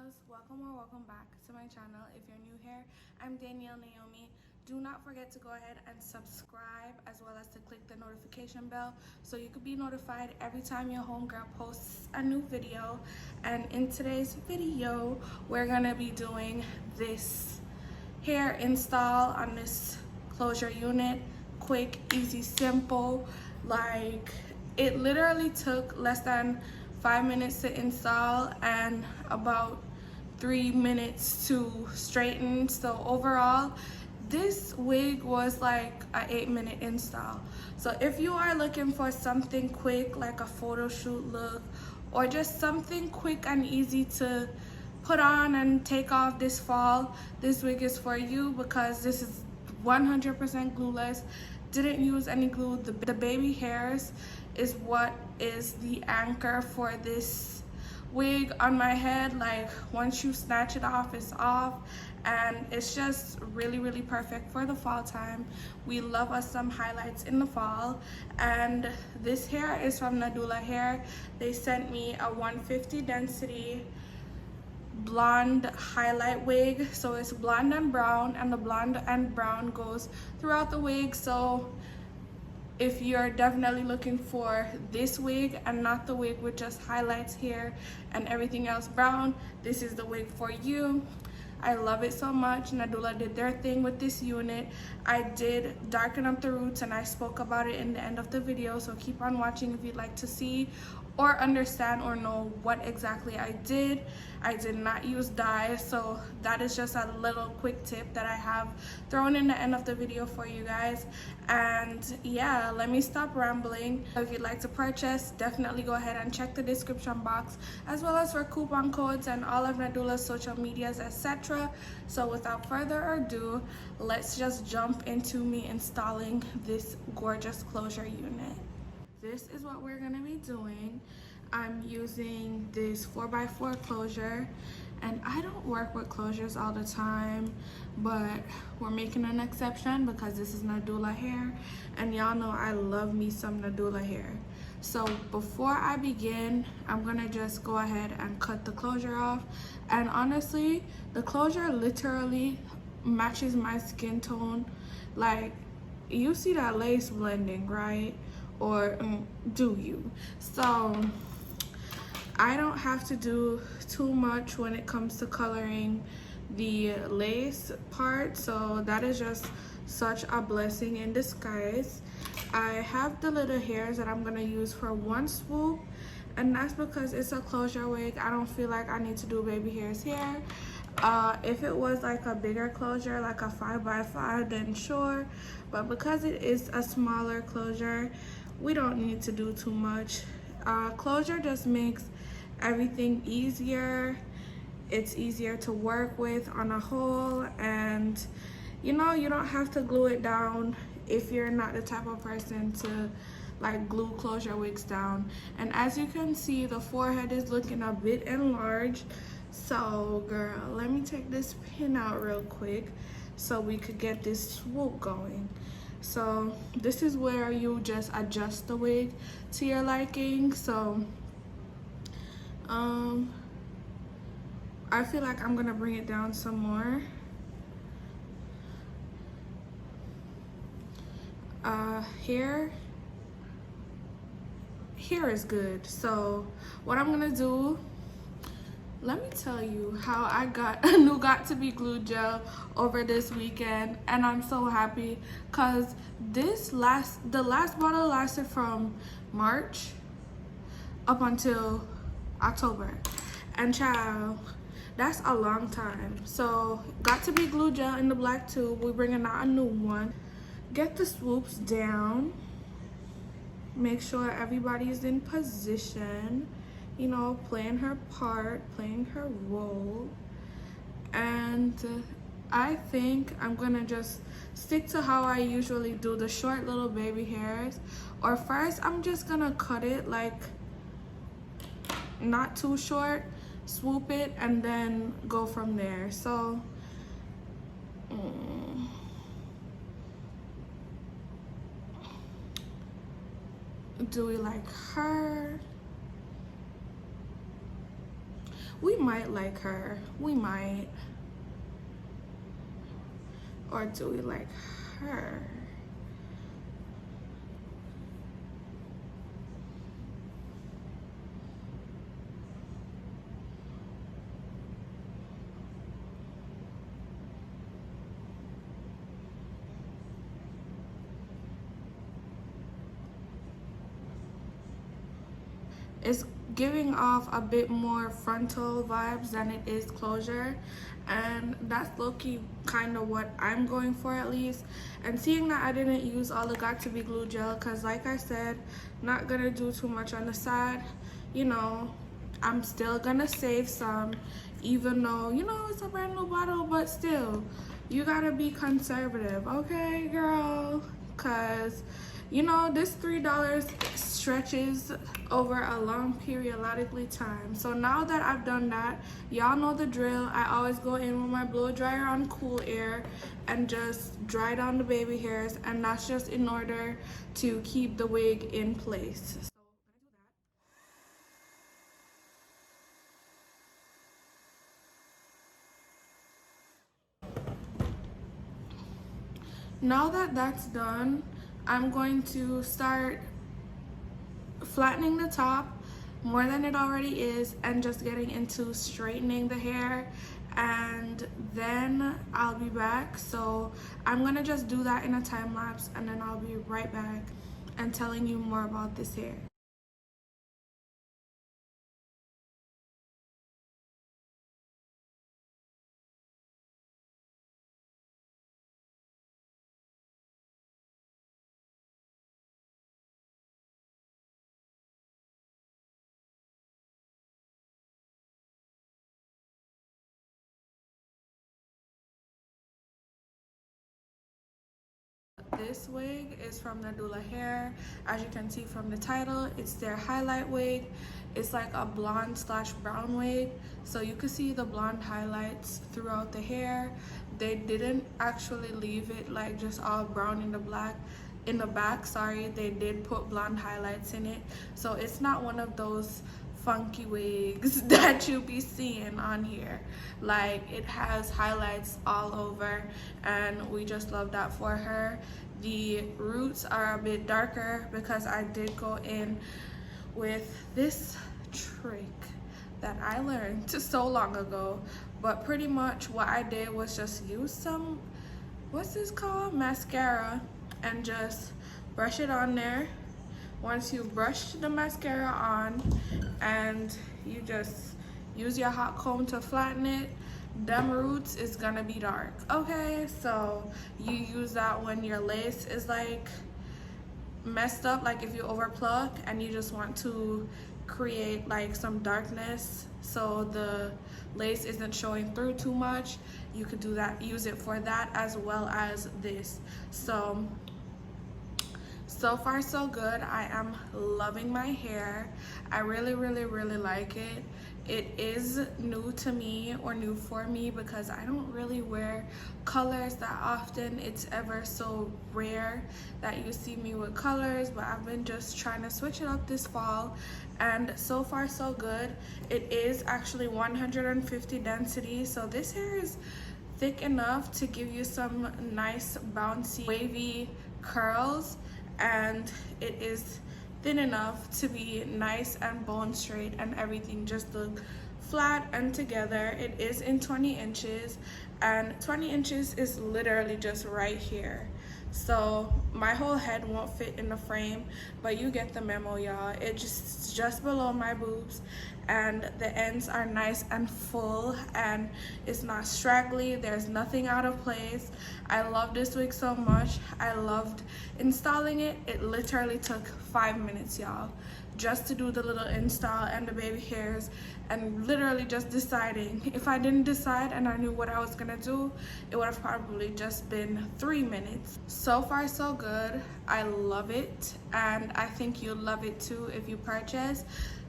loves, welcome back to my channel. If you're new here, I'm Danielle Naomi. Do not forget to go ahead and subscribe, as well as to click the notification bell so you could be notified every time your homegirl posts a new video. And in today's video, we're gonna be doing this hair install on this closure unit. Quick, easy, simple. Like, it literally took less than 5 minutes to install and about 3 minutes to straighten. So overall, this wig was like an 8-minute install. So if you are looking for something quick, like a photo shoot look, or just something quick and easy to put on and take off this fall, this wig is for you, because this is 100% glueless. Didn't use any glue. The baby hairs is what is the anchor for this wig on my head. Like, once you snatch it off, it's off, and it's just really perfect for the fall time. We love us some highlights in the fall. And this hair is from Nadula hair. They sent me a 150 density blonde highlight wig, so it's blonde and brown, and the blonde and brown goes throughout the wig. So if you're definitely looking for this wig and not the wig with just highlights here and everything else brown, this is the wig for you. I love it so much. Nadula did their thing with this unit. I did darken up the roots and I spoke about it in the end of the video, so keep on watching if you'd like to see or understand or know what exactly I did. I did not use dye, so that is just a little quick tip that I have thrown in the end of the video for you guys. And yeah, let me stop rambling. If you'd like to purchase, definitely go ahead and check the description box, as well as for coupon codes and all of Nadula's social medias, etc. So without further ado, let's just jump into me installing this gorgeous closure unit. This is what we're gonna be doing. I'm using this 4x4 closure, and I don't work with closures all the time, but we're making an exception because this is Nadula hair, and y'all know I love me some Nadula hair. So before I begin, I'm gonna just go ahead and cut the closure off. And honestly, the closure literally matches my skin tone. Like, you see that lace blending, right? Or do you? So I don't have to do too much when it comes to coloring the lace part, so that is just such a blessing in disguise. I have the little hairs that I'm gonna use for one swoop, and that's because it's a closure wig. I don't feel like I need to do baby hairs here. If it was like a bigger closure, like a 5x5, then sure, but because it is a smaller closure, we don't need to do too much. Closure just makes everything easier. It's easier to work with on a whole, and you know, you don't have to glue it down if you're not the type of person to like glue closure wigs down. And as you can see, the forehead is looking a bit enlarged. So girl, let me take this pin out real quick so we could get this swoop going. So this is where you just adjust the wig to your liking. So I feel like I'm gonna bring it down some more. Here is good. So what I'm gonna do, let me tell you how I got a new got2b glue gel over this weekend, and I'm so happy because the last bottle lasted from March up until October, and child, that's a long time. So got2b glue gel in the black tube. We're bringing out a new one. Get the swoops down. Make sure everybody's in position, you know, playing her part, playing her role. And I think I'm gonna just stick to how I usually do the short little baby hairs. Or first, I'm just gonna cut it like not too short, swoop it, and then go from there. So do we like her? We might like her. We might. Or do we like her? It's giving off a bit more frontal vibes than it is closure, and that's low-key kind of what I'm going for, at least. And seeing that I didn't use all the got to be glue gel, because like I said, not gonna do too much on the side, you know, I'm still gonna save some, even though, you know, it's a brand new bottle, but still, you gotta be conservative, okay, girl? Because, you know, this $3 stretches over a long periodically time. So now that I've done that, y'all know the drill. I always go in with my blow dryer on cool air and just dry down the baby hairs, and that's just in order to keep the wig in place. Now that that's done, I'm going to start flattening the top more than it already is and just getting into straightening the hair, and then I'll be back. So I'm gonna just do that in a time lapse, and then I'll be right back and telling you more about this hair. This wig is from Nadula hair. As you can see from the title, it's their highlight wig. It's like a blonde slash brown wig, so you can see the blonde highlights throughout the hair. They didn't actually leave it like just all brown in the black in the back. Sorry, they did put blonde highlights in it, so it's not one of those funky wigs that you be seeing on here. Like, it has highlights all over, and we just love that for her. The roots are a bit darker because I did go in with this trick that I learned so long ago, but pretty much what I did was just use some, what's this called, mascara, and just brush it on there. Once you brush the mascara on and you just use your hot comb to flatten it, them roots is gonna be dark, okay? So you use that when your lace is like messed up, like if you overpluck and you just want to create like some darkness so the lace isn't showing through too much, you could do that, use it for that as well as this. So far so good. I am loving my hair. I really like it. It is new to me, or new for me, because I don't really wear colors that often. It's ever so rare that you see me with colors, but I've been just trying to switch it up this fall, and so far so good. It is actually 150 density, so this hair is thick enough to give you some nice bouncy wavy curls, and it is thin enough to be nice and bone straight, and everything just look flat and together. It is in 20 inches, and 20 inches is literally just right here. So my whole head won't fit in the frame, but you get the memo, y'all. It's just below my boobs, and the ends are nice and full, and it's not straggly. There's nothing out of place. I love this wig so much. I loved installing it. It literally took 5 minutes, y'all, just to do the little install and the baby hairs, and literally just deciding. If I didn't decide and I knew what I was gonna do, it would have probably just been 3 minutes. So far so good. I love it, and I think you'll love it too if you purchase.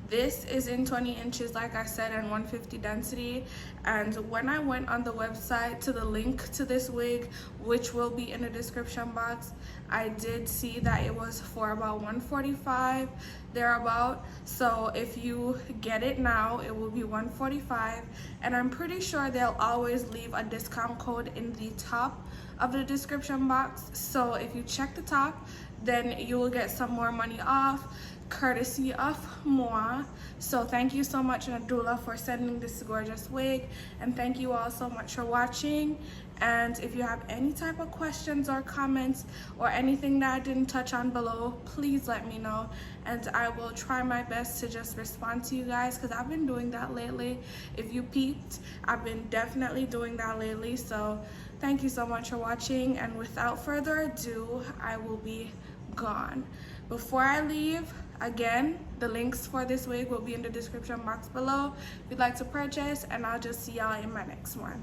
This is in 20 inches, like I said, and 150 density. And when I went on the website to the link to this wig, which will be in the description box, I did see that it was for about $145 thereabout. So if you get it now, it will be $145, and I'm pretty sure they'll always leave a discount code in the top of the description box. So if you check the top, then you will get some more money off, courtesy of moi. So thank you so much, Nadula, for sending this gorgeous wig, and thank you all so much for watching. And if you have any type of questions or comments or anything that I didn't touch on below, please let me know, and I will try my best to just respond to you guys, because I've been doing that lately. If you peeped, I've been definitely doing that lately. So thank you so much for watching, and without further ado, I will be gone. Before I leave, again, the links for this wig will be in the description box below if you'd like to purchase, and I'll just see y'all in my next one.